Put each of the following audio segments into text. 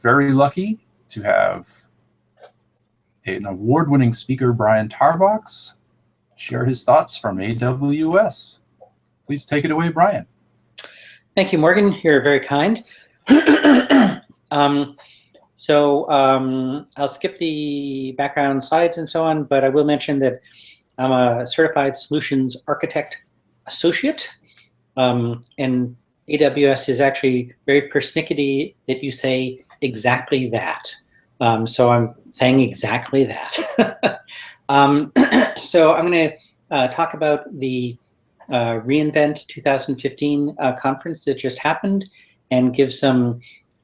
very lucky to have an award-winning speaker, Brian Tarbox, share his thoughts from AWS. Please take it away, Brian. Thank you, Morgan. You're very kind. I'll skip the background slides and so on, but I will mention that I'm a certified solutions architect associate, and AWS is actually very persnickety that you say exactly that. So I'm saying exactly that. So I'm going to talk about the reInvent 2015 conference that just happened and give some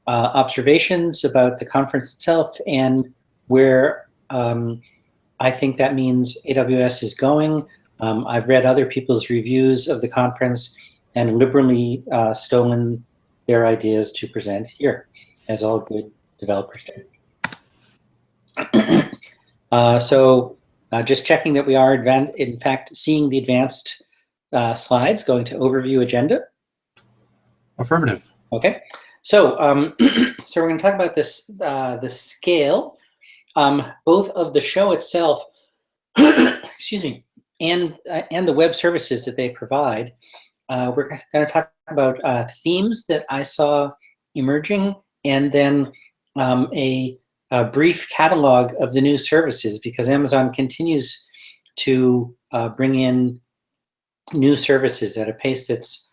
observations about the conference itself and where I think that means AWS is going. I've read other people's reviews of the conference and liberally stolen their ideas to present here, as all good developers do. Just checking that we are, in fact, seeing the advanced slides, going to overview agenda. Affirmative. Okay. So we're going to talk about this, the scale, both of the show itself, excuse me, and the web services that they provide. We're going to talk about themes that I saw emerging, and then a brief catalog of the new services, because Amazon continues to bring in new services at a pace that's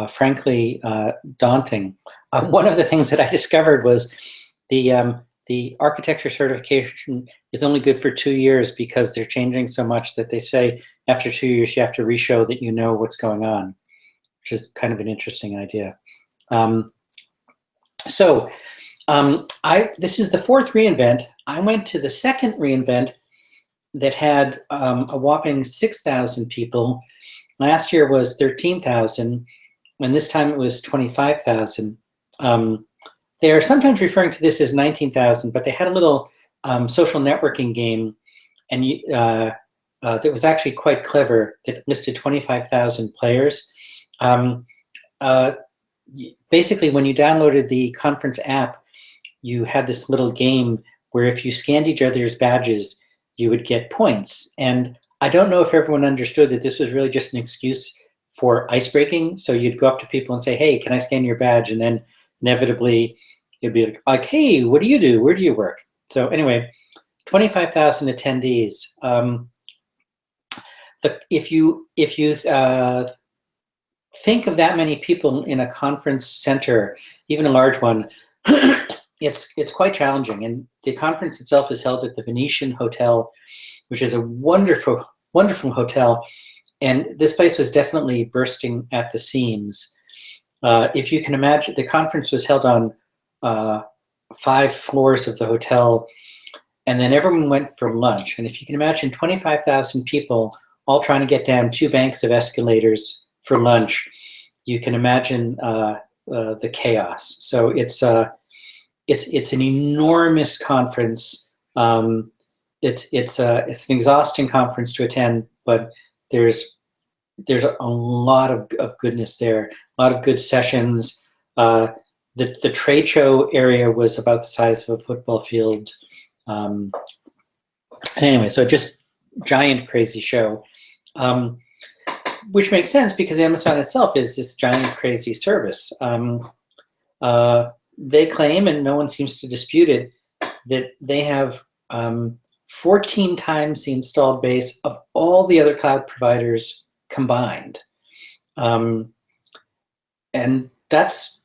frankly daunting. One of the things that I discovered was the architecture certification is only good for 2 years because they're changing so much that they say after 2 years you have to re-show that you know what's going on, which is kind of an interesting idea. This is the fourth reInvent. I went to the second reInvent that had a whopping 6,000 people. Last year was 13,000, and this time it was 25,000. They are sometimes referring to this as 19,000, but they had a little social networking game, and that was actually quite clever, that listed 25,000 players. Basically, when you downloaded the conference app, you had this little game where if you scanned each other's badges, you would get points. And I don't know if everyone understood that this was really just an excuse for ice breaking. So you'd go up to people and say, hey, can I scan your badge? And then inevitably it'd be like, hey, what do you do? Where do you work? So anyway, 25,000 attendees. If you think of that many people in a conference center, even a large one, it's quite challenging. And the conference itself is held at the Venetian Hotel, which is a wonderful, wonderful hotel. And this place was definitely bursting at the seams. If you can imagine, the conference was held on 5 floors of the hotel, and then everyone went for lunch. And if you can imagine 25,000 people all trying to get down 2 banks of escalators for lunch, you can imagine the chaos. So it's an enormous conference. It's an exhausting conference to attend, but there's a lot of goodness there, a lot of good sessions. The trade show area was about the size of a football field. Anyway, so just giant, crazy show, which makes sense because Amazon itself is this giant, crazy service. They claim, and no one seems to dispute it, that they have 14 times the installed base of all the other cloud providers combined. And that's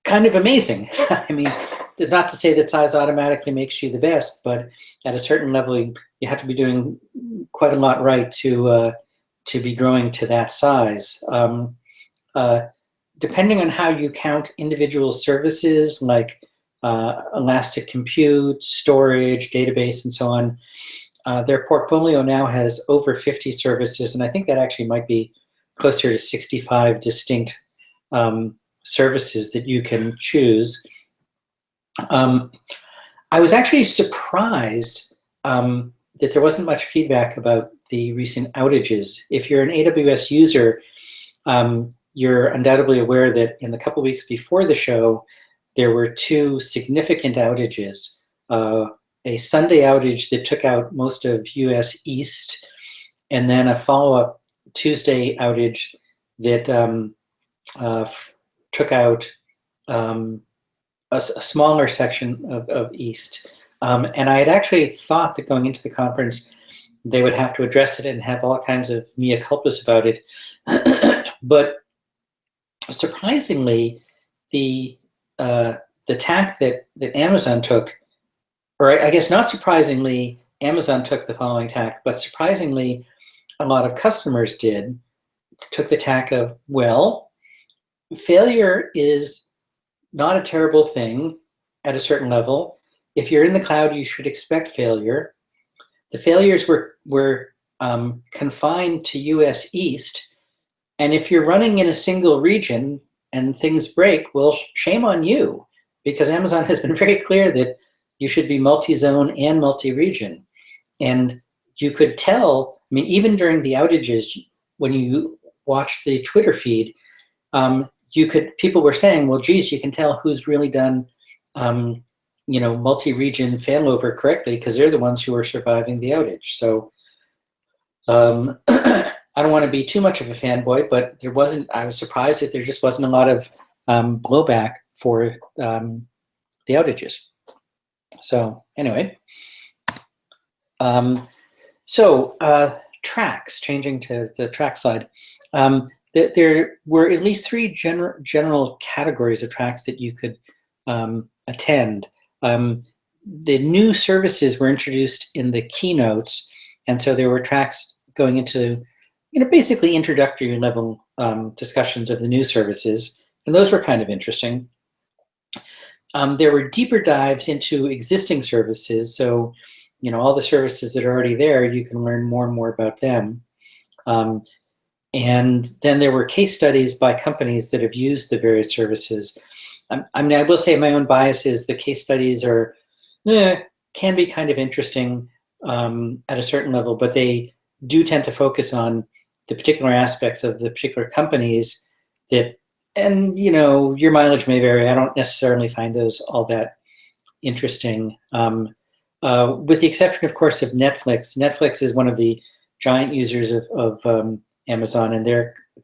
kind of amazing. I mean, it's not to say that size automatically makes you the best, but at a certain level, you have to be doing quite a lot right to be growing to that size. Depending on how you count individual services like elastic compute, storage, database, and so on, their portfolio now has over 50 services, and I think that actually might be closer to 65 distinct services that you can choose. I was actually surprised that there wasn't much feedback about the recent outages. If you're an AWS user, you're undoubtedly aware that in the couple weeks before the show, there were two significant outages. A Sunday outage that took out most of US East, and then a follow-up Tuesday outage that took out a smaller section of East. And I had actually thought that going into the conference, they would have to address it and have all kinds of mea culpas about it. But surprisingly, the tack that Amazon took, or I guess not surprisingly, Amazon took the following tack, but surprisingly, a lot of customers took the tack of, well, failure is not a terrible thing at a certain level. If you're in the cloud, you should expect failure. The failures were confined to US East, and if you're running in a single region and things break, well, shame on you, because Amazon has been very clear that you should be multi-zone and multi-region. And you could tell, I mean, even during the outages, when you watch the Twitter feed, people were saying, well, geez, you can tell who's really done, multi-region failover correctly, because they're the ones who are surviving the outage. So I don't want to be too much of a fanboy, but I was surprised that there just wasn't a lot of blowback for the outages. So anyway, tracks, changing to the track slide. There were at least three general categories of tracks that you could attend. The new services were introduced in the keynotes, and so there were tracks going into, basically introductory level discussions of the new services, and those were kind of interesting. There were deeper dives into existing services, so all the services that are already there, you can learn more and more about them. And then there were case studies by companies that have used the various services. I will say my own bias is the case studies can be kind of interesting at a certain level, but they do tend to focus on the particular aspects of the particular companies and your mileage may vary. I don't necessarily find those all that interesting. With the exception, of course, of Netflix. Netflix is one of the giant users of Amazon, and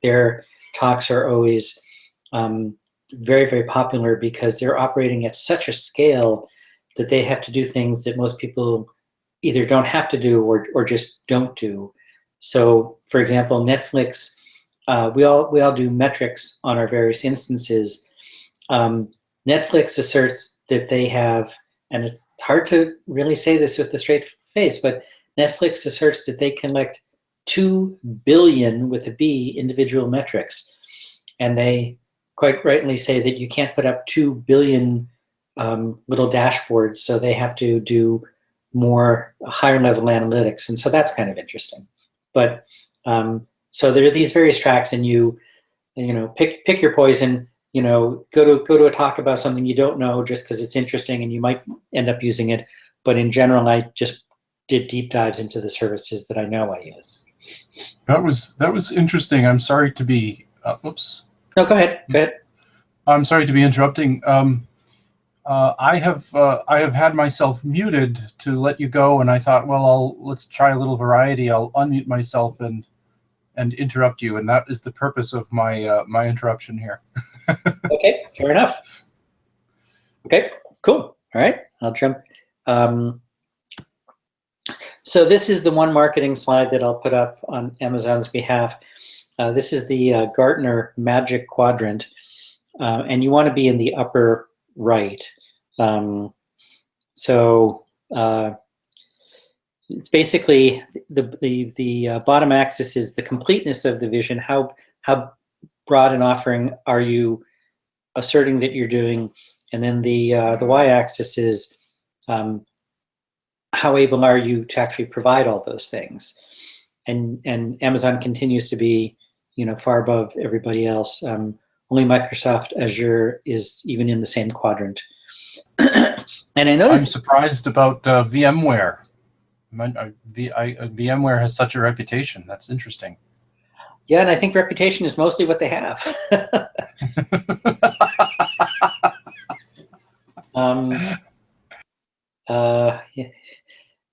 their talks are always very, very popular because they're operating at such a scale that they have to do things that most people either don't have to do or just don't do. So, for example, Netflix, we all do metrics on our various instances. Netflix asserts that they have, and it's hard to really say this with a straight face, but Netflix asserts that they collect 2 billion, with a B, individual metrics. And they quite rightly say that you can't put up 2 billion little dashboards, so they have to do more higher level analytics. And so that's kind of interesting. But so there are these various tracks, and you pick your poison. Go to a talk about something you don't know just because it's interesting and you might end up using it. But in general, I just did deep dives into the services that I know I use. That was interesting. I'm sorry to be. Oops. No, go ahead. Go ahead. I'm sorry to be interrupting. I have had myself muted to let you go, and I thought, well, let's try a little variety. I'll unmute myself and interrupt you, and that is the purpose of my my interruption here. Okay, fair enough. Okay, cool. All right, I'll jump. So this is the one marketing slide that I'll put up on Amazon's behalf. This is the Gartner Magic Quadrant, and you want to be in the upper right. It's basically the bottom axis is the completeness of the vision. How broad an offering are you asserting that you're doing, and then the y-axis is how able are you to actually provide all those things. And Amazon continues to be far above everybody else. Only Microsoft Azure is even in the same quadrant. And I noticed, I'm surprised about VMware. VMware has such a reputation. That's interesting. Yeah, and I think reputation is mostly what they have. Um, yeah,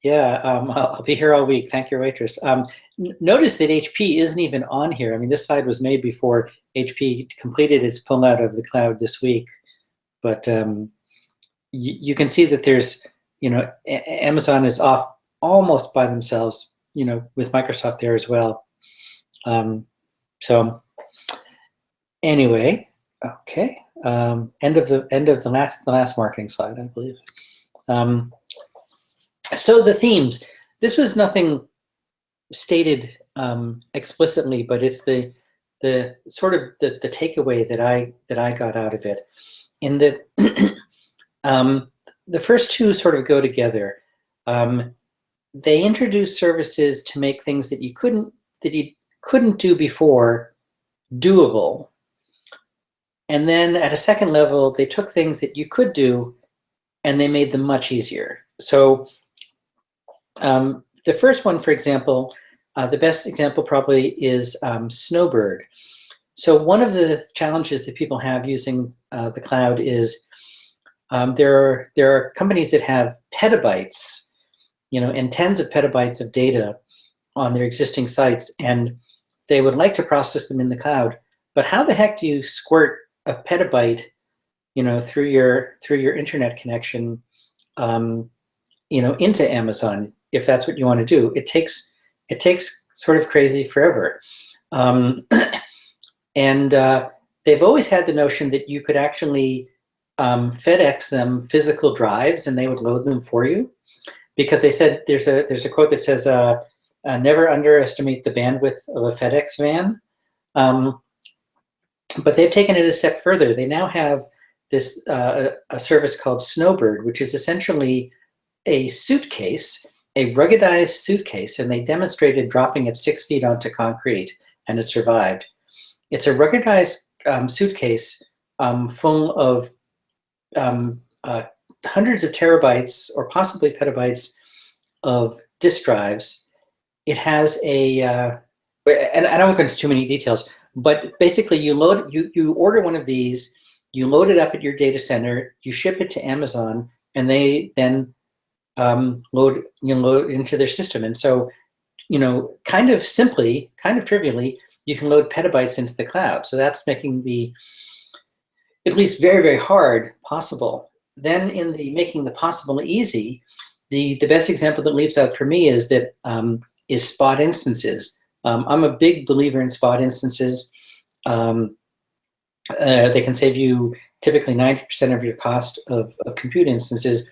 yeah, I'll be here all week. Thank your waitress. Notice that HP isn't even on here. I mean, this slide was made before HP completed its pull out of the cloud this week. But you can see that there's, Amazon is off almost by themselves, with Microsoft there as well. So anyway, okay. End of the last marketing slide, I believe. So the themes. This was nothing stated explicitly, but it's the sort of the takeaway that I got out of it. In that the first two sort of go together. They introduce services to make things that you couldn't do before doable. And then at a second level, they took things that you could do and they made them much easier. So the first one, for example, the best example probably is Snowbird. So one of the challenges that people have using the cloud is there are companies that have petabytes, and tens of petabytes of data on their existing sites, and they would like to process them in the cloud. But how the heck do you squirt a petabyte, through your internet connection, into Amazon, if that's what you want to do? It takes sort of crazy forever. And they've always had the notion that you could actually FedEx them physical drives and they would load them for you, because they said there's a quote that says never underestimate the bandwidth of a FedEx van. But they've taken it a step further. They now have this a service called Snowbird, which is essentially a suitcase, a ruggedized suitcase, and they demonstrated dropping it 6 feet onto concrete, and it survived. It's a ruggedized suitcase full of hundreds of terabytes or possibly petabytes of disk drives. It has and I don't go into too many details, but basically you order one of these, you load it up at your data center, you ship it to Amazon, and they then load it into their system. And so, kind of simply, kind of trivially, you can load petabytes into the cloud. So that's making the, at least very, very hard, possible. Then in the making the possible easy, the best example that leaps out for me is that is spot instances. I'm a big believer in spot instances. They can save you typically 90% of your cost of compute instances,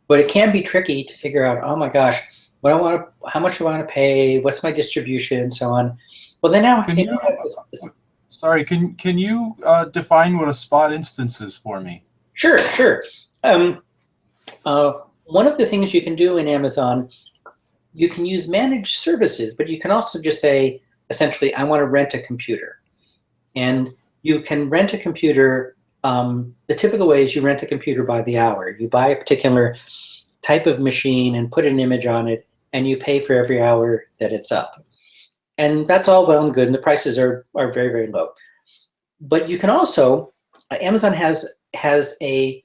but it can be tricky to figure out, oh my gosh, how much do I want to pay? What's my distribution, and so on. Well, then now, sorry, can you define what a spot instance is for me? Sure. One of the things you can do in Amazon, you can use managed services, but you can also just say, essentially, I want to rent a computer. And you can rent a computer. The typical way is you rent a computer by the hour. You buy a particular type of machine and put an image on it, and you pay for every hour that it's up. And that's all well and good, and the prices are very, very low. But you can also, Amazon has a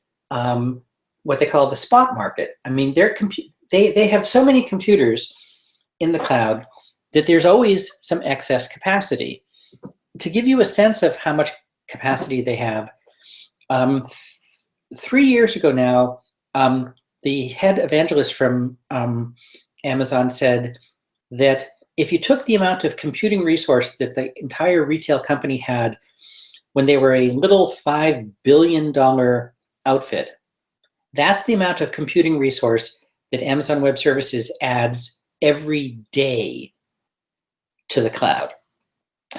what they call the spot market. I mean, they have so many computers in the cloud that there's always some excess capacity. To give you a sense of how much capacity they have, 3 years ago now, the head evangelist from Amazon said that if you took the amount of computing resource that the entire retail company had when they were a little $5 billion outfit, that's the amount of computing resource that Amazon Web Services adds every day to the cloud.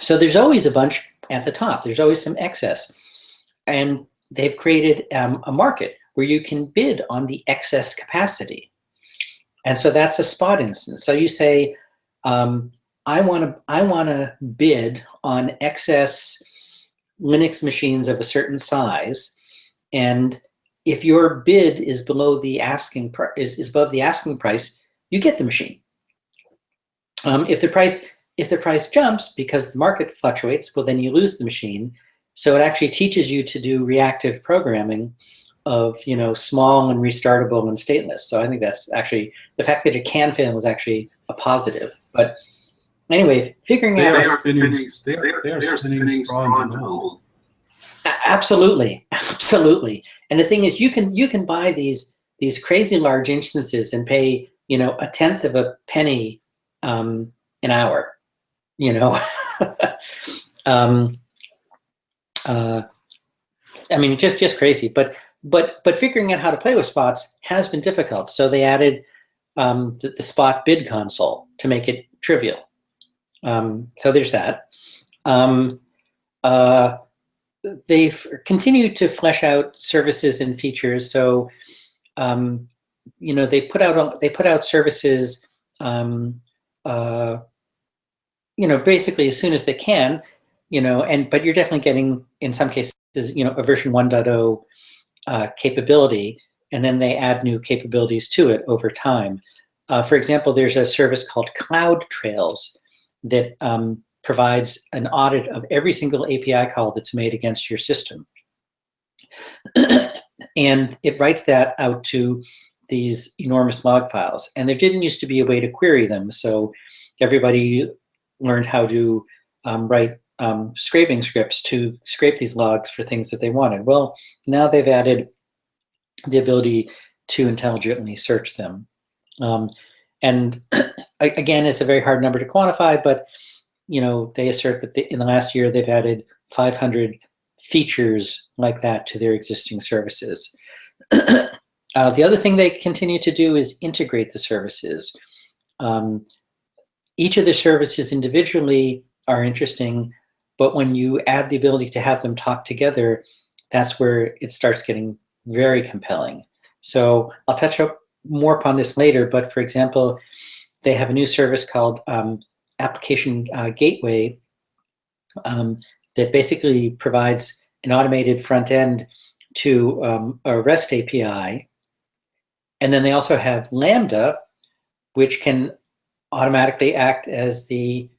So there's always a bunch at the top. There's always some excess. And they've created a market where you can bid on the excess capacity. And so that's a spot instance. So you say, I want to bid on excess Linux machines of a certain size, and if your bid is below the asking is above the asking price, you get the machine. If the price jumps because the market fluctuates, well, then you lose the machine. So it actually teaches you to do reactive programming small and restartable and stateless. So I think that's actually, the fact that it can fail was actually a positive. But anyway, figuring out. They are spinning straw in the gold. Absolutely, absolutely. And the thing is, you can buy these crazy large instances and pay, 1/10 of a penny an hour. I mean, just crazy. But figuring out how to play with spots has been difficult. So they added the spot bid console to make it trivial. So there's that. They've continued to flesh out services and features. So they put out services basically as soon as they can, but you're definitely getting, in some cases, a version 1.0 capability, and then they add new capabilities to it over time. For example, there's a service called Cloud Trails that provides an audit of every single API call that's made against your system. And it writes that out to these enormous log files. And there didn't used to be a way to query them, so everybody learned how to write scraping scripts to scrape these logs for things that they wanted. Well, now they've added the ability to intelligently search them. And again, it's a very hard number to quantify, but they assert that in the last year they've added 500 features like that to their existing services. The other thing they continue to do is integrate the services. Each of the services individually are interesting, but when you add the ability to have them talk together, that's where it starts getting very compelling. So I'll touch up more upon this later, but for example, they have a new service called Application Gateway that basically provides an automated front end to a REST API. And then they also have Lambda, which can automatically act as the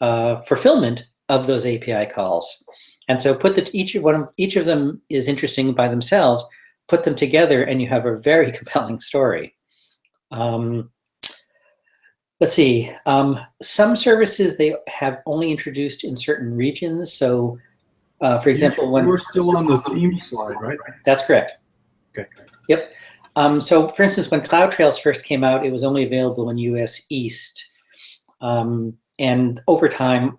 fulfillment of those API calls. And so each of them is interesting by themselves. Put them together, and you have a very compelling story. Let's see. Some services they have only introduced in certain regions. So, for example, we're still on the theme slide, right? That's correct. Okay. Yep. So, for instance, when Cloud Trails first came out, it was only available in US East. And over time,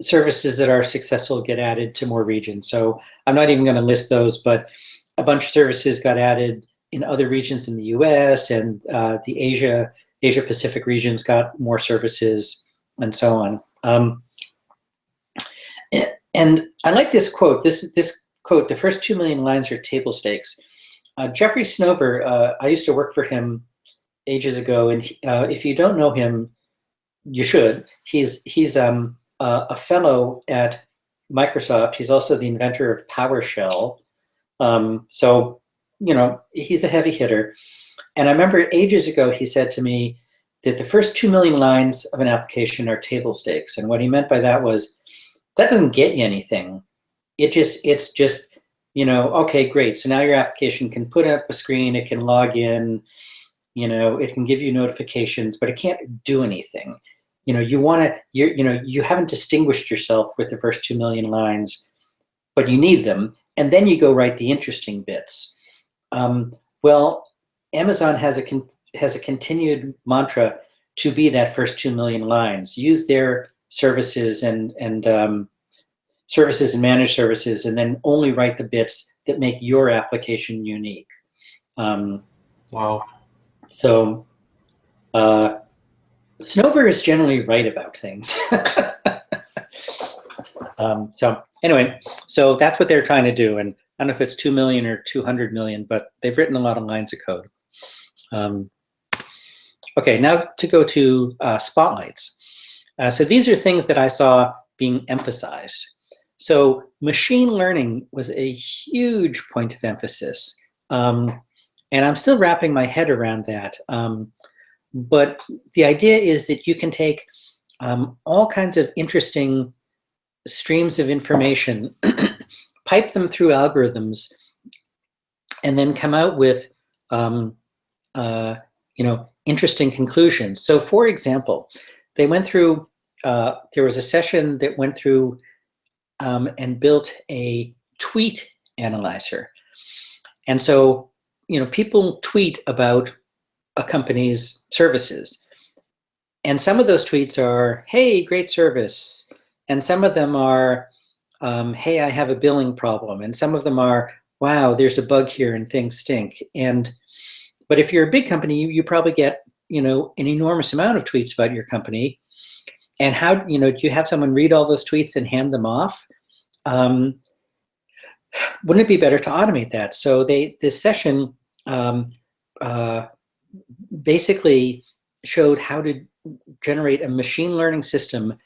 services that are successful get added to more regions. So I'm not even going to list those, but a bunch of services got added in other regions in the US, and the Asia Pacific regions got more services, and so on. And I like this quote. This quote, the first 2 million lines are table stakes. Jeffrey Snover, I used to work for him ages ago, and if you don't know him, you should. He's a fellow at Microsoft. He's also the inventor of PowerShell. So, he's a heavy hitter. And I remember ages ago he said to me that the first 2 million lines of an application are table stakes. And what he meant by that was, that doesn't get you anything. It's just, okay, great. So now your application can put up a screen, it can log in, it can give you notifications, but it can't do anything. You haven't distinguished yourself with the first 2 million lines, but you need them. And then you go write the interesting bits. Well, Amazon has a continued mantra to be that first 2 million lines. Use their services and services and managed services, and then only write the bits that make your application unique. Wow. So Snover is generally right about things. So anyway, so that's what they're trying to do. And I don't know if it's 2 million or 200 million, but they've written a lot of lines of code. Okay, now to go to spotlights. So these are things that I saw being emphasized. So machine learning was a huge point of emphasis. And I'm still wrapping my head around that. But the idea is that you can take all kinds of interesting streams of information, pipe them through algorithms, and then come out with interesting conclusions. So, for example, they went through. There was a session that went through and built a tweet analyzer, and so people tweet about a company's services, and some of those tweets are, "Hey, great service," and some of them are, "Hey, I have a billing problem," and some of them are, "Wow, there's a bug here and things stink." But if you're a big company, you probably get an enormous amount of tweets about your company. And how do you have someone read all those tweets and hand them off? Wouldn't it be better to automate that? So this session basically showed how to generate a machine learning system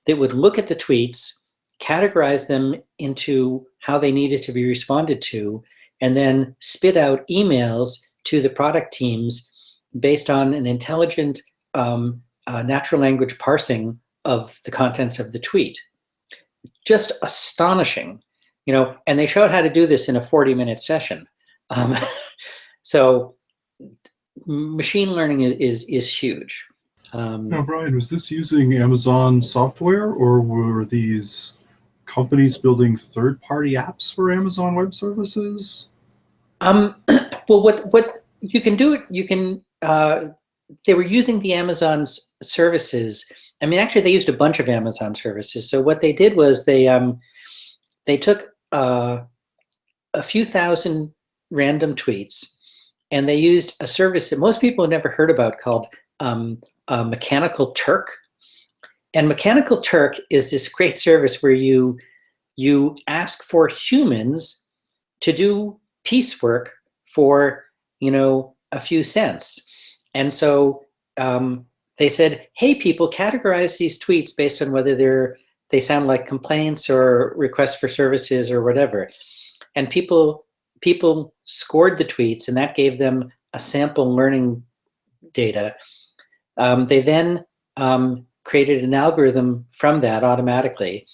that would look at the tweets, categorize them into how they needed to be responded to, and then spit out emails to the product teams based on an intelligent natural language parsing of the contents of the tweet. Just astonishing, and they showed how to do this in a 40-minute session. So machine learning is huge. Now, Brian, was this using Amazon software, or were these companies building third-party apps for Amazon Web Services? Well, what you can do, they were using the Amazon's services. I mean, actually, they used a bunch of Amazon services. So what they did was they took a few thousand random tweets, and they used a service that most people have never heard about called Mechanical Turk. And Mechanical Turk is this great service where you ask for humans to do piecework for a few cents. And so they said, "Hey, people, categorize these tweets based on whether they sound like complaints or requests for services or whatever." And people scored the tweets, and that gave them a sample learning data. They then created an algorithm from that automatically.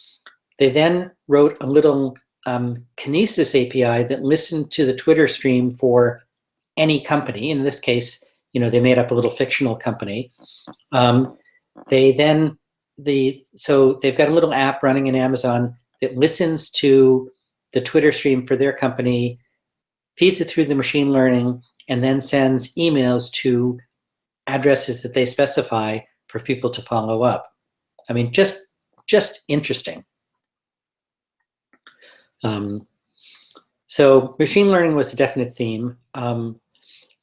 They then wrote a little Kinesis API that listened to the Twitter stream for any company. In this case, they made up a little fictional company. So they've got a little app running in Amazon that listens to the Twitter stream for their company, feeds it through the machine learning, and then sends emails to addresses that they specify for people to follow up. I mean, just interesting. So machine learning was a definite theme.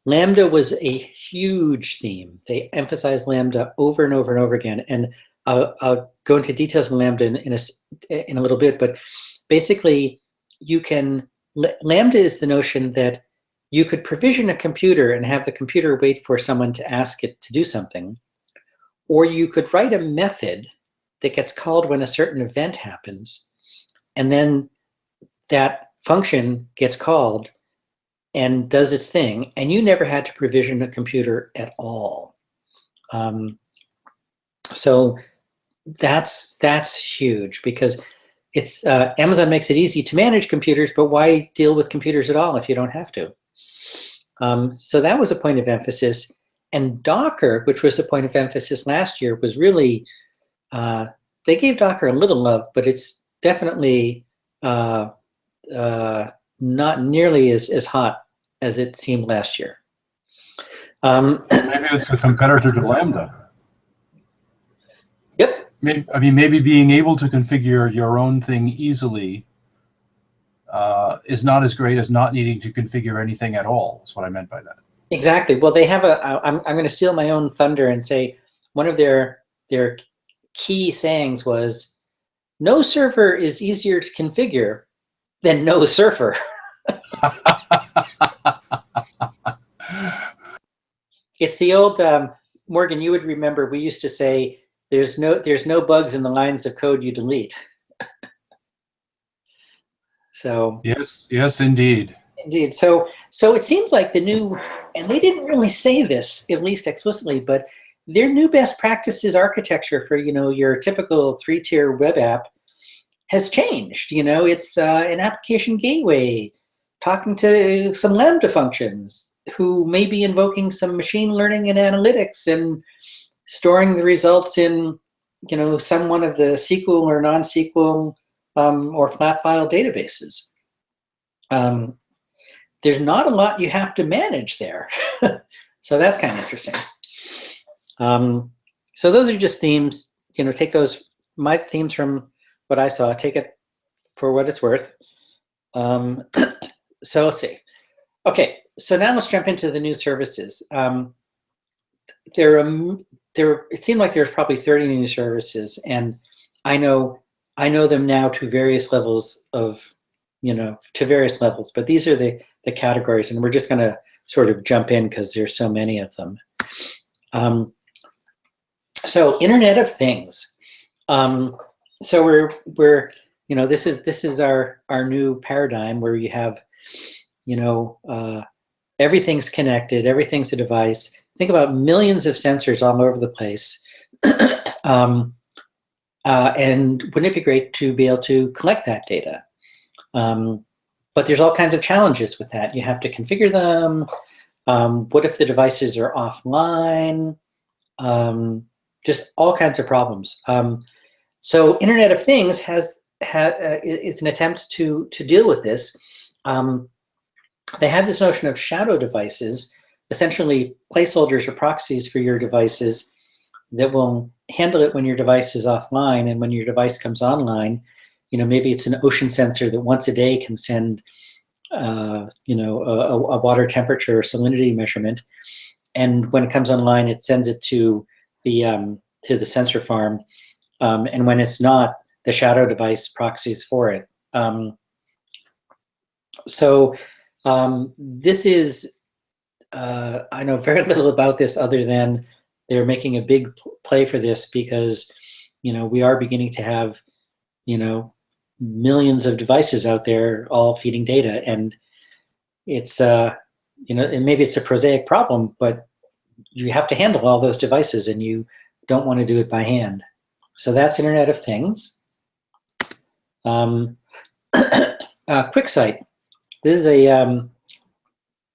Lambda was a huge theme. They emphasized Lambda over and over and over again. And I'll go into details on Lambda in a little bit, but basically Lambda is the notion that you could provision a computer and have the computer wait for someone to ask it to do something, or you could write a method that gets called when a certain event happens, and then that function gets called and does its thing, and you never had to provision a computer at all. So that's huge, because it's Amazon makes it easy to manage computers, but why deal with computers at all if you don't have to? So that was a point of emphasis. And Docker, which was a point of emphasis last year, was really, they gave Docker a little love, but it's definitely not nearly as hot as it seemed last year. Maybe it's a competitor to Lambda. Yep. Maybe being able to configure your own thing easily is not as great as not needing to configure anything at all. That's what I meant by that. Exactly. Well, they have I'm going to steal my own thunder and say one of their key sayings was, "No server is easier to configure than no surfer." It's the old Morgan. You would remember we used to say, "There's no bugs in the lines of code you delete." So yes, indeed. Indeed. So it seems like the new, and they didn't really say this, at least explicitly, but their new best practices architecture for your typical 3-tier web app has changed. It's an application gateway. talking to some Lambda functions who may be invoking some machine learning and analytics and storing the results in, some one of the SQL or non-SQL or flat file databases. There's not a lot you have to manage there. So that's kind of interesting. So those are just themes, take those, my themes from what I saw, take it for what it's worth. So let's see. Okay, so now let's jump into the new services. It seemed like there's probably 30 new services, and I know them now to various levels of, but these are the categories, and we're just going to sort of jump in because there's so many of them. So Internet of Things. So we're this is our new paradigm where you have, everything's connected, everything's a device. Think about millions of sensors all over the place. And wouldn't it be great to be able to collect that data? But there's all kinds of challenges with that. You have to configure them. What if the devices are offline? Just all kinds of problems. So Internet of Things is an attempt to deal with this. They have this notion of shadow devices, essentially placeholders or proxies for your devices that will handle it when your device is offline, and when your device comes online, maybe it's an ocean sensor that once a day can send, a water temperature or salinity measurement, and when it comes online, it sends it to the sensor farm, and when it's not, the shadow device proxies for it. This is, I know very little about this other than they're making a big play for this because, we are beginning to have, millions of devices out there all feeding data, and it's, and maybe it's a prosaic problem, but you have to handle all those devices and you don't want to do it by hand. So that's Internet of Things. QuickSight. This is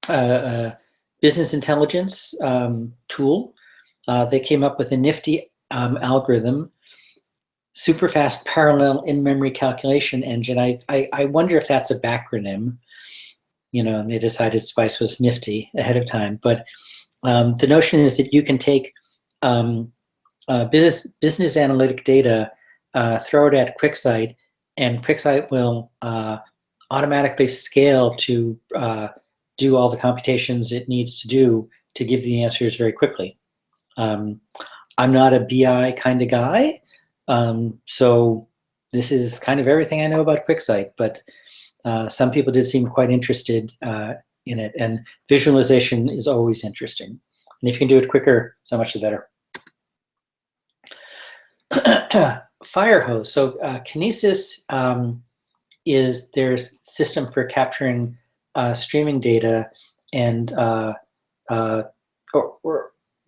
a business intelligence tool. They came up with a nifty algorithm, super fast parallel in-memory calculation engine. I wonder if that's a backronym, and they decided SPICE was nifty ahead of time. But the notion is that you can take business analytic data, throw it at QuickSight, and QuickSight will automatically scale to do all the computations it needs to do to give the answers very quickly. I'm not a BI kind of guy, so this is kind of everything I know about QuickSight, but some people did seem quite interested in it, and visualization is always interesting. And if you can do it quicker, so much the better. Firehose. So Kinesis is their system for capturing streaming data, and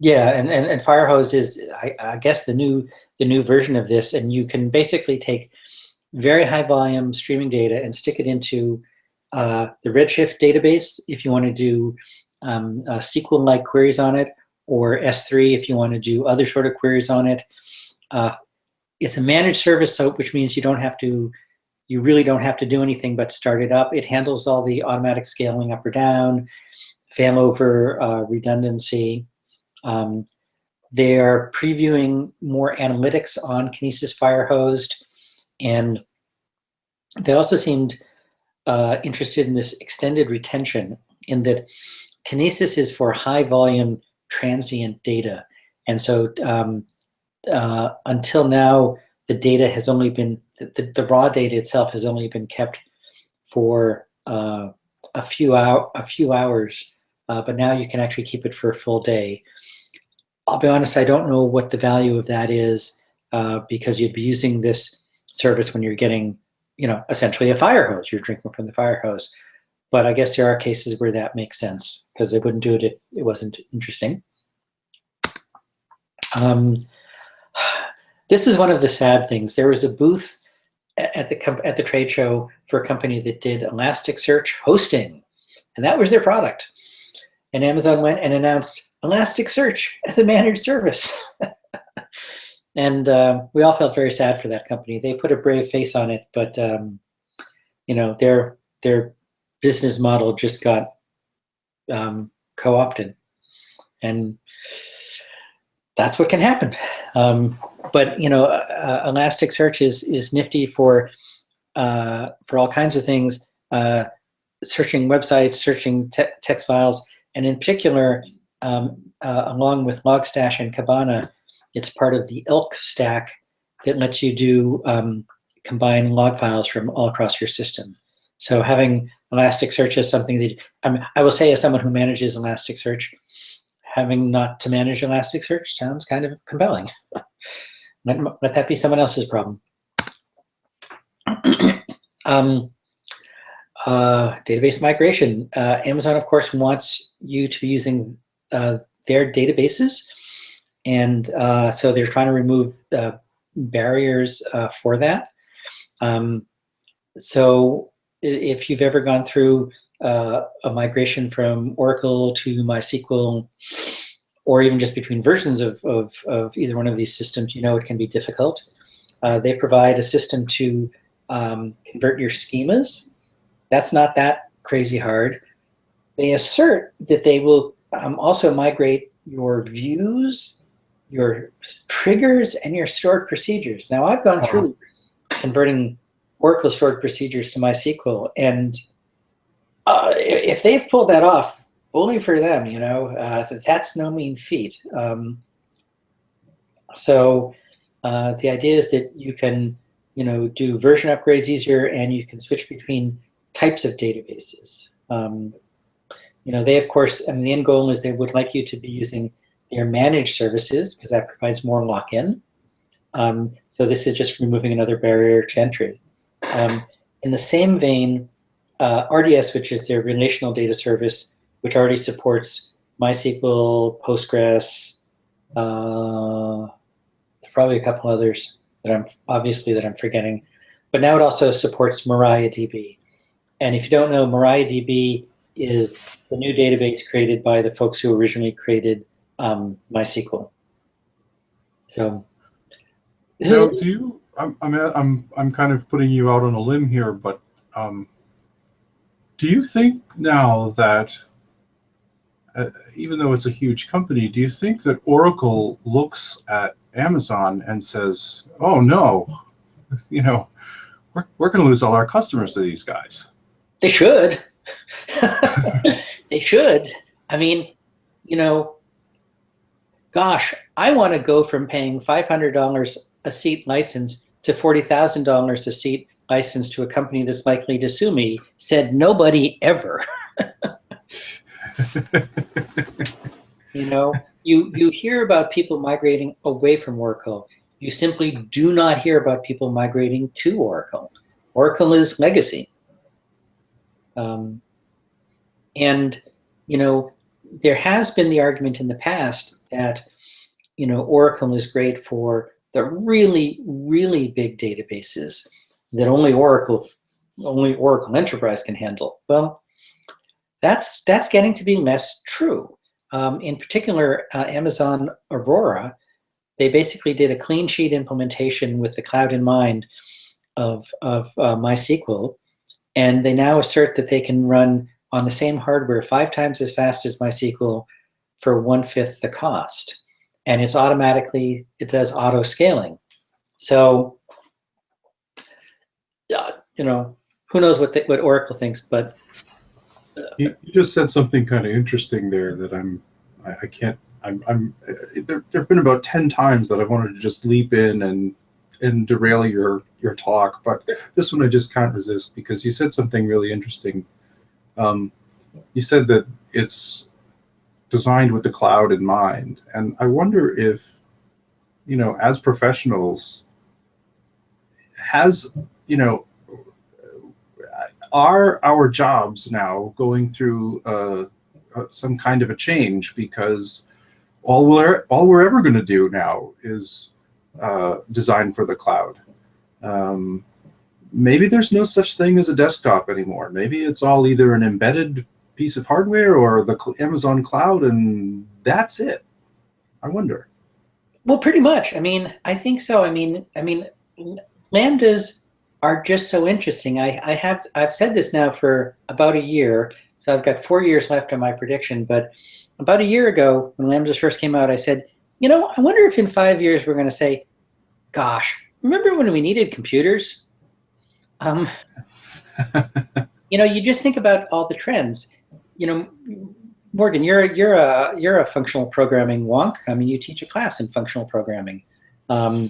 Firehose is, I guess, the new version of this, and you can basically take very high volume streaming data and stick it into the Redshift database if you want to do SQL-like queries on it, or S3 if you want to do other sort of queries on it. It's a managed service, so which means you really don't have to do anything but start it up. It handles all the automatic scaling up or down, failover, redundancy. They're previewing more analytics on Kinesis Firehose, and they also seemed interested in this extended retention, in that Kinesis is for high volume transient data. And so until now, the data has only been, the raw data itself has only been kept for a few hours, but now you can actually keep it for a full day. I'll be honest, I don't know what the value of that is, because you'd be using this service when you're getting, essentially a fire hose. You're drinking from the fire hose. But I guess there are cases where that makes sense, because they wouldn't do it if it wasn't interesting. This is one of the sad things. There was a booth at the trade show for a company that did Elasticsearch hosting, and that was their product. And Amazon went and announced Elasticsearch as a managed service. And we all felt very sad for that company. They put a brave face on it, but their business model just got co-opted, and that's what can happen. But Elasticsearch is nifty for all kinds of things, searching websites, searching text files, and in particular, along with Logstash and Kibana, it's part of the ELK stack that lets you do combine log files from all across your system. So having Elasticsearch as something that I will say, as someone who manages Elasticsearch, having not to manage Elasticsearch sounds kind of compelling. Let that be someone else's problem. Database migration. Amazon, of course, wants you to be using their databases, and so they're trying to remove barriers for that. So if you've ever gone through a migration from Oracle to MySQL, or even just between versions of either one of these systems, it can be difficult. They provide a system to convert your schemas. That's not that crazy hard. They assert that they will also migrate your views, your triggers, and your stored procedures. Now, I've gone through converting Oracle stored procedures to MySQL, and if they've pulled that off, bully for them, that's no mean feat. So the idea is that you can, do version upgrades easier, and you can switch between types of databases. They, of course, the end goal is they would like you to be using their managed services, because that provides more lock-in. So this is just removing another barrier to entry. In the same vein, RDS, which is their relational data service, which already supports MySQL, Postgres, there's probably a couple others that I'm forgetting, but now it also supports MariaDB. And if you don't know, MariaDB is the new database created by the folks who originally created MySQL. So, I'm kind of putting you out on a limb here, but do you think now that, even though it's a huge company, do you think that Oracle looks at Amazon and says, "Oh no, we're going to lose all our customers to these guys"? They should. They should. Gosh, I want to go from paying $500 a seat license to $40,000 a seat license to a company that's likely to sue me, said nobody ever. You hear about people migrating away from Oracle. You simply do not hear about people migrating to Oracle. Oracle is legacy. There has been the argument in the past that, Oracle is great for the really, really big databases that only Oracle Enterprise can handle. Well, that's getting to be less true. In particular, Amazon Aurora, they basically did a clean sheet implementation with the cloud in mind of MySQL, and they now assert that they can run on the same hardware 5 times as fast as MySQL for 1/5 the cost. And it does auto scaling. So, who knows what Oracle thinks, but. You just said something kind of interesting there that there've been about 10 times that I've wanted to just leap in and derail your talk, but this one I just can't resist, because you said something really interesting. You said that it's designed with the cloud in mind, and I wonder if, as professionals, are our jobs now going through some kind of a change, because all we're ever going to do now is design for the cloud. maybe there's no such thing as a desktop anymore. Maybe it's all either an embedded piece of hardware or the Amazon cloud, and that's it. I wonder. Well, pretty much. I mean, I think so. I mean, lambdas are just so interesting. I've said this now for about a year, so I've got 4 years left on my prediction. But about a year ago, when lambdas first came out, I said, you know, I wonder if in 5 years we're going to say, gosh, remember when we needed computers? You know, you just think about all the trends. You know, Morgan, you're a functional programming wonk. I mean, you teach a class in functional programming, you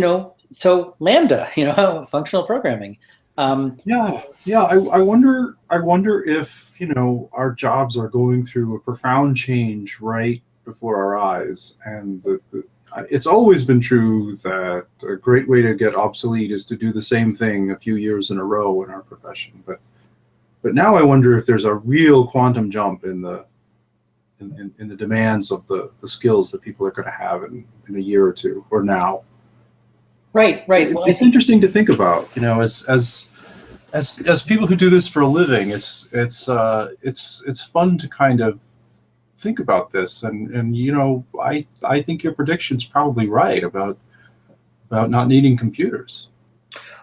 know, so Lambda, you know, functional programming. Yeah. I wonder if, you know, our jobs are going through a profound change right before our eyes, and it's always been true that a great way to get obsolete is to do the same thing a few years in a row in our profession. But now I wonder if there's a real quantum jump in the demands of the skills that people are going to have in a year or two, or now. Right. Well, it's interesting to think about, you know, as people who do this for a living. It's fun to kind of think about this, and you know, I think your prediction's probably right about not needing computers.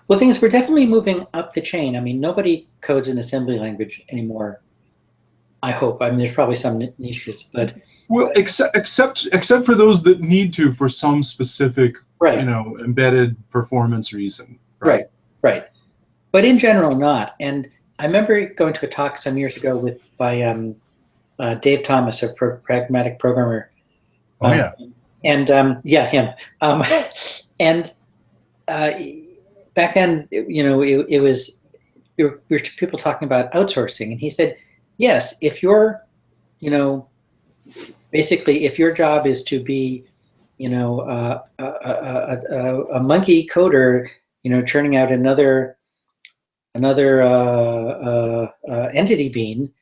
Well, things were definitely moving up the chain. I mean, nobody codes in assembly language anymore, I hope. I mean, there's probably some niches, but well, except for those that need to for some specific, right, you know, embedded performance reason. Right. But in general, not. And I remember going to a talk some years ago by Dave Thomas, a pragmatic programmer. Oh yeah. And yeah, him. And back then, you know, it was we were people talking about outsourcing, and he said, yes, if you're, you know, basically, if your job is to be, you know, a monkey coder, you know, churning out another entity bean,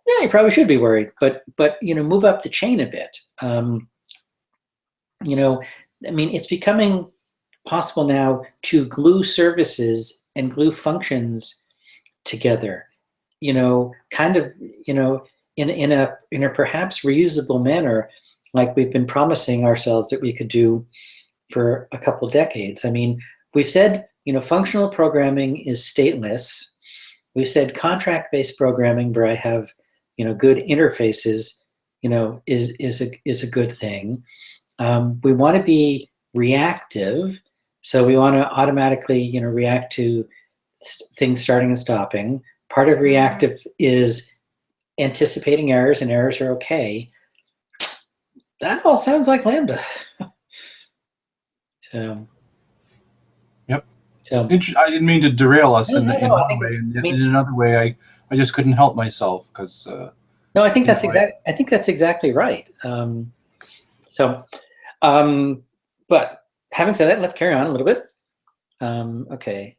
yeah, you probably should be worried. But you know, move up the chain a bit. You know, I mean, it's becoming possible now to glue services and glue functions together. You know, kind of, you know, in a perhaps reusable manner, like we've been promising ourselves that we could do for a couple decades. I mean, we've said, you know, functional programming is stateless. We've said contract-based programming, where I have, you know, good interfaces, you know, is a good thing. We want to be reactive, so we want to automatically, you know, react to things starting and stopping. Part of reactive is anticipating errors, and errors are okay. That all sounds like Lambda. So. Yep. So. I didn't mean to derail us in one way. In another way, I just couldn't help myself because. No, I think that's exactly right. But having said that, let's carry on a little bit. Okay.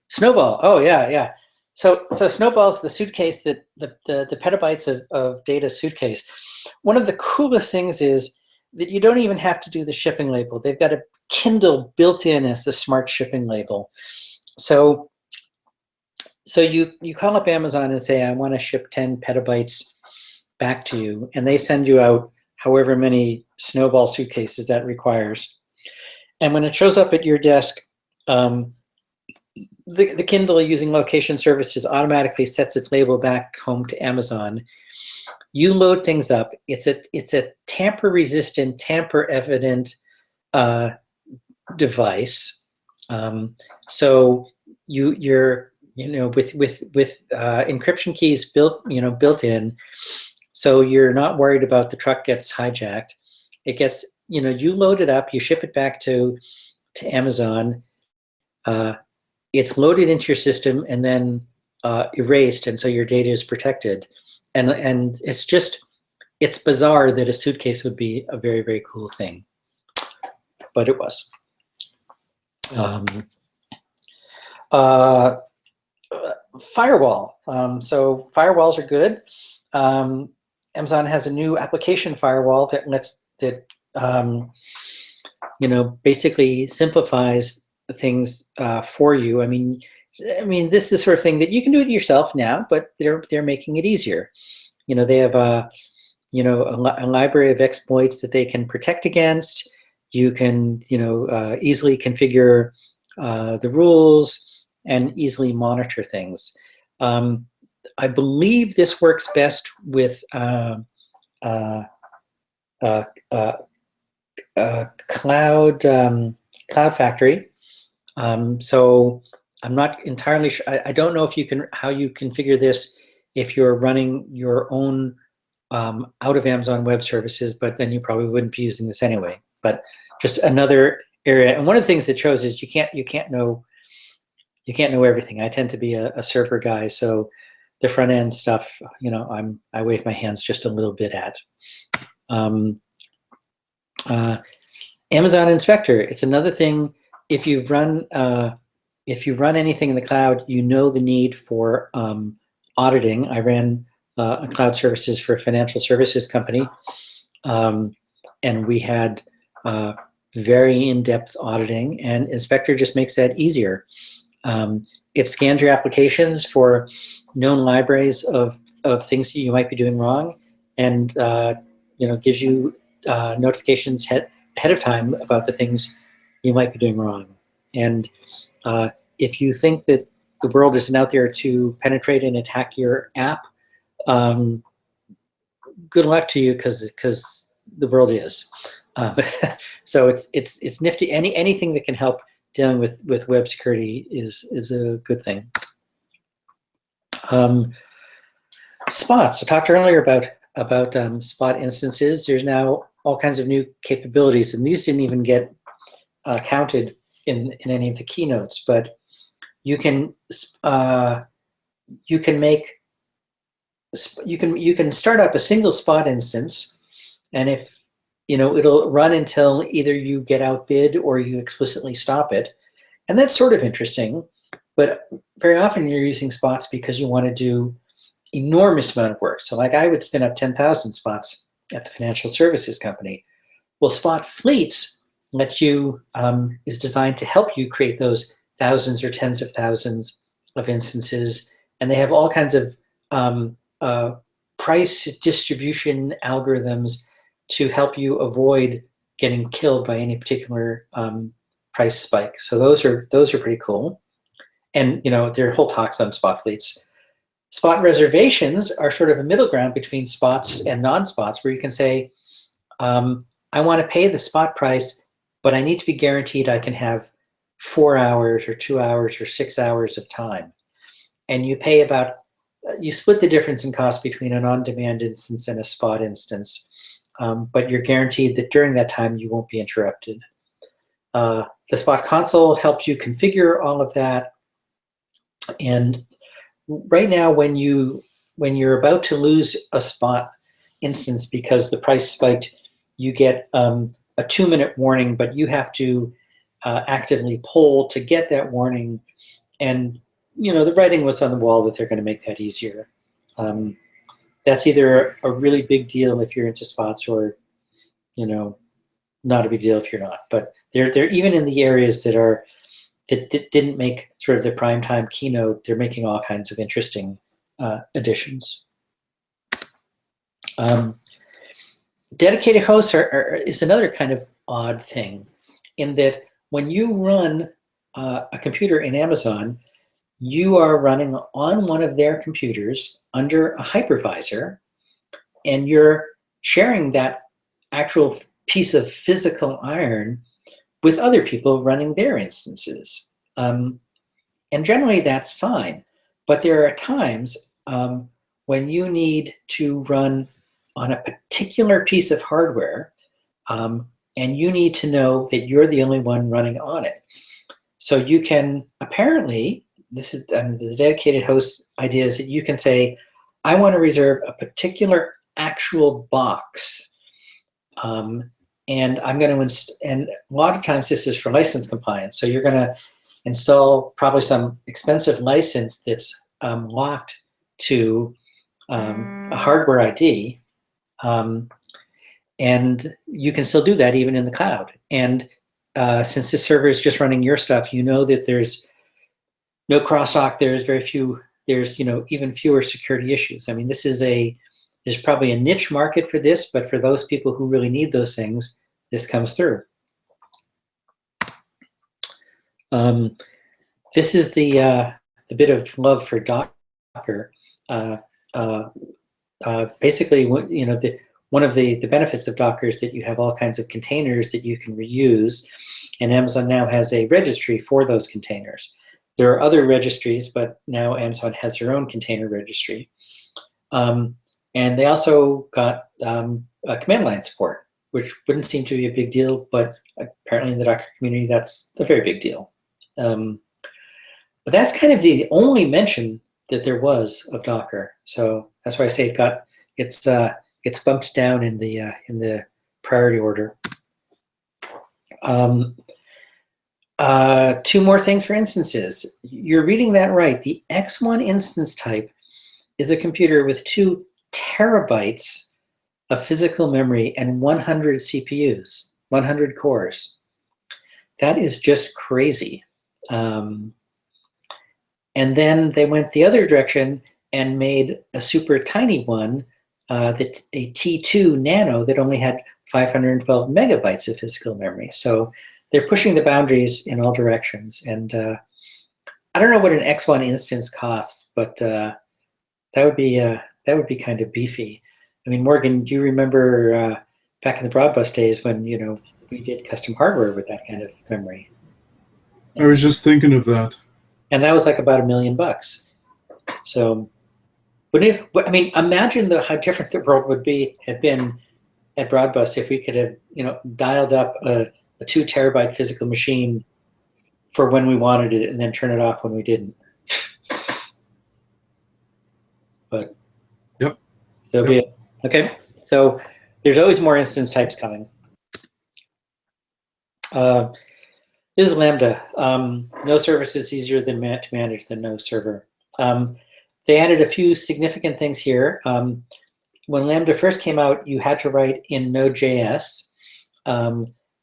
Snowball. Oh yeah. So Snowball's the suitcase, that the petabytes of data suitcase. One of the coolest things is that you don't even have to do the shipping label. They've got a Kindle built in as the smart shipping label. So you call up Amazon and say, I want to ship 10 petabytes back to you, and they send you out however many Snowball suitcases that requires. And when it shows up at your desk, the Kindle, using location services, automatically sets its label back home to Amazon. You load things up. It's a tamper-resistant, tamper-evident device. So you're you know, with encryption keys built in, so you're not worried about the truck gets hijacked. It gets, you know, you load it up, you ship it back to Amazon. It's loaded into your system and then erased, and so your data is protected. And it's bizarre that a suitcase would be a very, very cool thing, but it was. Firewall. So firewalls are good. Amazon has a new application firewall that basically simplifies things for you. I mean, this is the sort of thing that you can do it yourself now, but they're making it easier. They have a library of exploits that they can protect against. You can, easily configure the rules and easily monitor things. I believe this works best with Cloud Factory. So I'm not entirely sure. I don't know if how you configure this if you're running your own out of Amazon Web Services, but then you probably wouldn't be using this anyway. But just another area. And one of the things it shows is you can't know everything. I tend to be a server guy, so the front end stuff, I wave my hands just a little bit at. Amazon Inspector. It's another thing. If you run anything in the cloud, the need for auditing. I ran cloud services for a financial services company, and we had very in-depth auditing, and Inspector just makes that easier. It scans your applications for known libraries of things that you might be doing wrong, and gives you notifications ahead of time about the things you might be doing wrong. And if you think that the world isn't out there to penetrate and attack your app, good luck to you, because the world is. So it's nifty. Anything that can help dealing with web security is a good thing. Spots. I talked earlier about spot instances. There's now all kinds of new capabilities, and these didn't even get counted in any of the keynotes. But you can start up a single spot instance, and if it'll run until either you get outbid or you explicitly stop it. And that's sort of interesting, but very often you're using spots because you want to do enormous amount of work. So like I would spin up 10,000 spots at the financial services company. Well, spot fleets is designed to help you create those thousands or tens of thousands of instances. And they have all kinds of price distribution algorithms to help you avoid getting killed by any particular price spike. So those are pretty cool. And there are whole talks on spot fleets. Spot reservations are sort of a middle ground between spots and non-spots, where you can say, I want to pay the spot price, but I need to be guaranteed I can have 4 hours or 2 hours or 6 hours of time. And you pay you split the difference in cost between an on-demand instance and a spot instance. But you're guaranteed that during that time you won't be interrupted. The spot console helps you configure all of that. And right now, when you're about to lose a spot instance because the price spiked, you get a 2-minute warning, but you have to actively poll to get that warning. And the writing was on the wall that they're going to make that easier. That's either a really big deal if you're into spots, or not a big deal if you're not. But they're even in the areas that didn't make sort of the primetime keynote. They're making all kinds of interesting additions. Dedicated hosts is another kind of odd thing, in that when you run a computer in Amazon, you are running on one of their computers under a hypervisor, and you're sharing that actual piece of physical iron with other people running their instances. And generally that's fine, but there are times when you need to run on a particular piece of hardware, and you need to know that you're the only one running on it. So you can apparently, the dedicated host idea is that you can say, I want to reserve a particular actual box, and I'm going to and a lot of times this is for license compliance. So you're going to install probably some expensive license that's locked to a hardware ID, and you can still do that even in the cloud. And since this server is just running your stuff, you know that there's no crosstalk. There's very few. There's even fewer security issues. I mean, there's probably a niche market for this, but for those people who really need those things, this comes through. This is the bit of love for Docker. Basically, one of the benefits of Docker is that you have all kinds of containers that you can reuse, and Amazon now has a registry for those containers. There are other registries, but now Amazon has their own container registry. And they also got a command line support, which wouldn't seem to be a big deal, but apparently in the Docker community, that's a very big deal. But that's kind of the only mention that there was of Docker. So that's why I say it's bumped down in the priority order. Two more things for instances. You're reading that right. The X1 instance type is a computer with 2 terabytes of physical memory and 100 CPUs, 100 cores. That is just crazy. And then they went the other direction and made a super tiny one, that's a T2 Nano that only had 512 megabytes of physical memory. So they're pushing the boundaries in all directions. And I don't know what an X1 instance costs, but that would be kind of beefy. I mean, Morgan, do you remember back in the Broadbus days when we did custom hardware with that kind of memory? I was just thinking of that. And that was like about $1 million. So, imagine how different the world would have been at Broadbus if we could have, dialed up a 2 terabyte physical machine for when we wanted it and then turn it off when we didn't. But yep. So be it. Okay. So there's always more instance types coming. This is Lambda. No service is easier to manage than no server. They added a few significant things here. When Lambda first came out, you had to write in Node.js.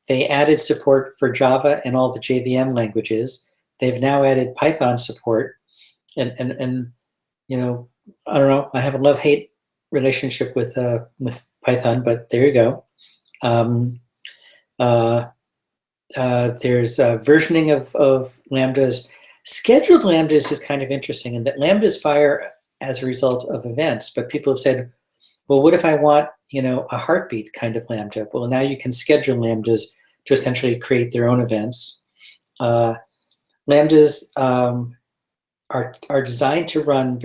They added support for Java and all the JVM languages. They've now added Python support. And I don't know. I have a love-hate relationship with Python, but there you go. There's versioning of Lambdas. Scheduled Lambdas is kind of interesting in that Lambdas fire as a result of events, but people have said, well, what if I want, a heartbeat kind of Lambda? Well, now you can schedule Lambdas to essentially create their own events. Lambdas are designed to run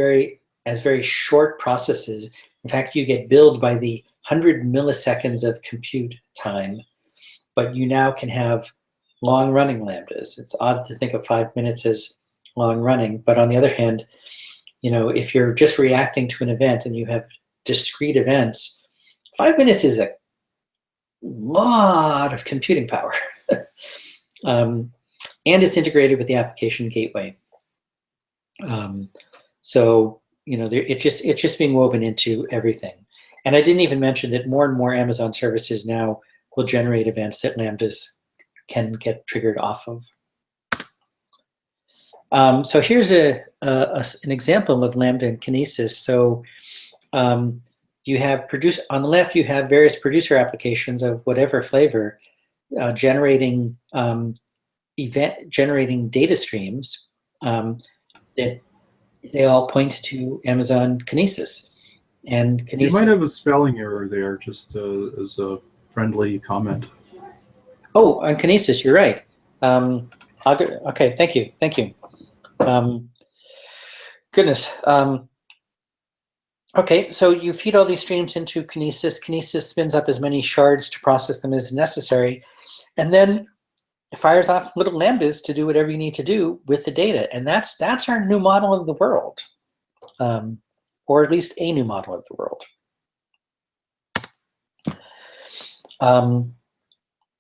as very short processes. In fact, you get billed by the 100 milliseconds of compute time, but you now can have long-running Lambdas. It's odd to think of 5 minutes as long-running, but on the other hand, if you're just reacting to an event and you have discrete events, 5 minutes is a lot of computing power. And it's integrated with the application gateway. So it's just being woven into everything. And I didn't even mention that more and more Amazon services now will generate events that Lambdas can get triggered off of. So here's an example of Lambda and Kinesis. So you have on the left, you have various producer applications of whatever flavor generating data streams that they all point to Amazon Kinesis. And Kinesis, you might have a spelling error there, just as a friendly comment. Oh, on Kinesis, you're right. Okay, thank you. Goodness. Okay, so you feed all these streams into Kinesis. Kinesis spins up as many shards to process them as necessary, and then it fires off little lambdas to do whatever you need to do with the data. And that's our new model of the world, or at least a new model of the world.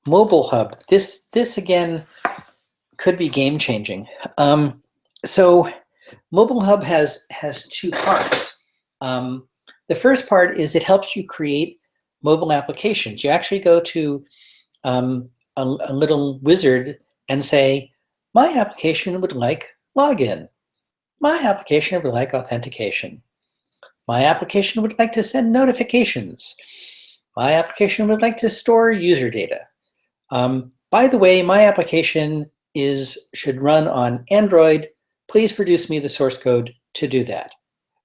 Mobile Hub. This again could be game changing. So Mobile Hub has 2 parts. The first part is it helps you create mobile applications. You actually go to a little wizard and say, my application would like login. My application would like authentication. My application would like to send notifications. My application would like to store user data. By the way, my application should run on Android. Please produce me the source code to do that.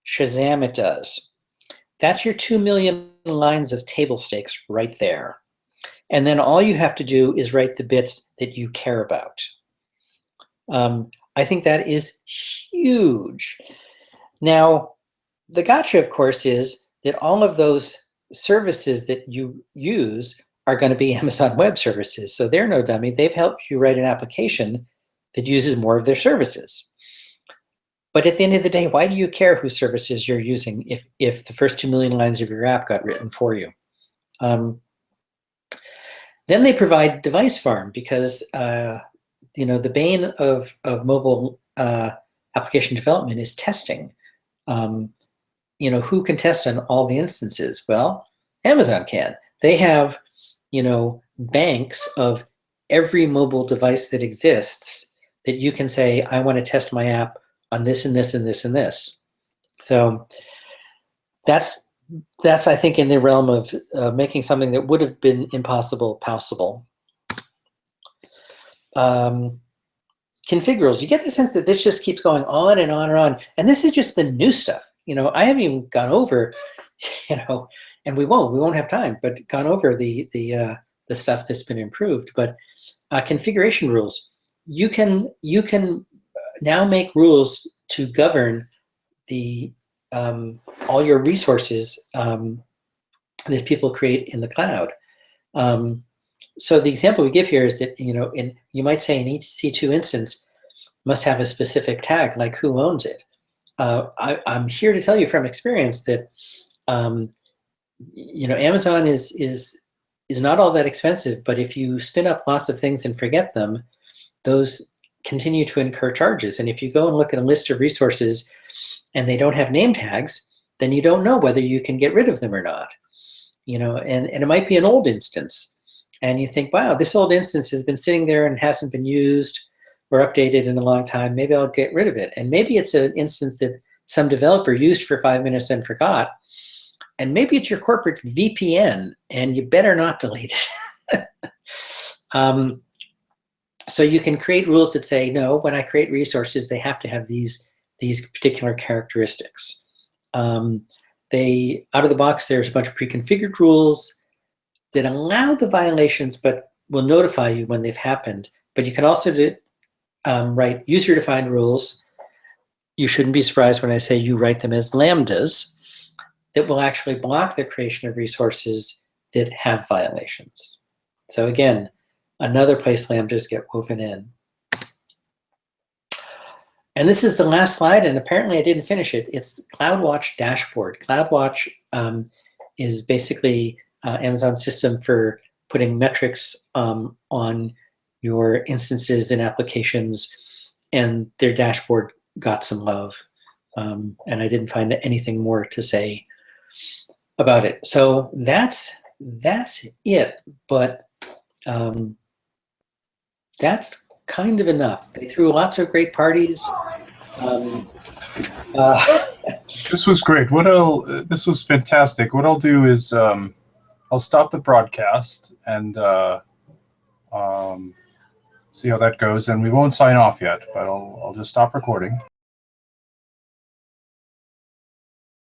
Shazam, it does. That's your 2 million lines of table stakes right there. And then all you have to do is write the bits that you care about. I think that is huge. Now, the gotcha, of course, is that all of those services that you use are going to be Amazon Web Services. So they're no dummy. They've helped you write an application that uses more of their services. But at the end of the day, why do you care whose services you're using if the first 2 million lines of your app got written for you? Then they provide device farm because the bane of mobile application development is testing. Who can test on all the instances? Well, Amazon can. They have, banks of every mobile device that exists that you can say, I want to test my app on this and this and this and this. So that's I think in the realm of making something that would have been impossible possible. Config rules. You get the sense that this just keeps going on and on and on. And this is just the new stuff. I haven't even gone over, and we won't have time, but gone over the stuff that's been improved. But configuration rules. You can now make rules to govern the all your resources that people create in the cloud. So the example we give here is that you might say in each C2 instance must have a specific tag, like who owns it. I'm here to tell you from experience that Amazon is not all that expensive, but if you spin up lots of things and forget them, those continue to incur charges. And if you go and look at a list of resources and they don't have name tags, then you don't know whether you can get rid of them or not. And it might be an old instance. And you think, wow, this old instance has been sitting there and hasn't been used or updated in a long time. Maybe I'll get rid of it. And maybe it's an instance that some developer used for 5 minutes and forgot. And maybe it's your corporate VPN, and you better not delete it. So you can create rules that say, no, when I create resources, they have to have these particular characteristics. Out of the box, there's a bunch of pre-configured rules that allow the violations, but will notify you when they've happened. But you can also write user-defined rules. You shouldn't be surprised when I say you write them as lambdas that will actually block the creation of resources that have violations. So again, another place lambdas get woven in. And this is the last slide, and apparently I didn't finish it. It's the CloudWatch dashboard. CloudWatch is basically Amazon's system for putting metrics on your instances and applications, and their dashboard got some love. And I didn't find anything more to say about it. So that's it, but that's kind of enough. They threw lots of great parties. This was great. This was fantastic. What I'll do is I'll stop the broadcast and see how that goes. And we won't sign off yet, but I'll just stop recording.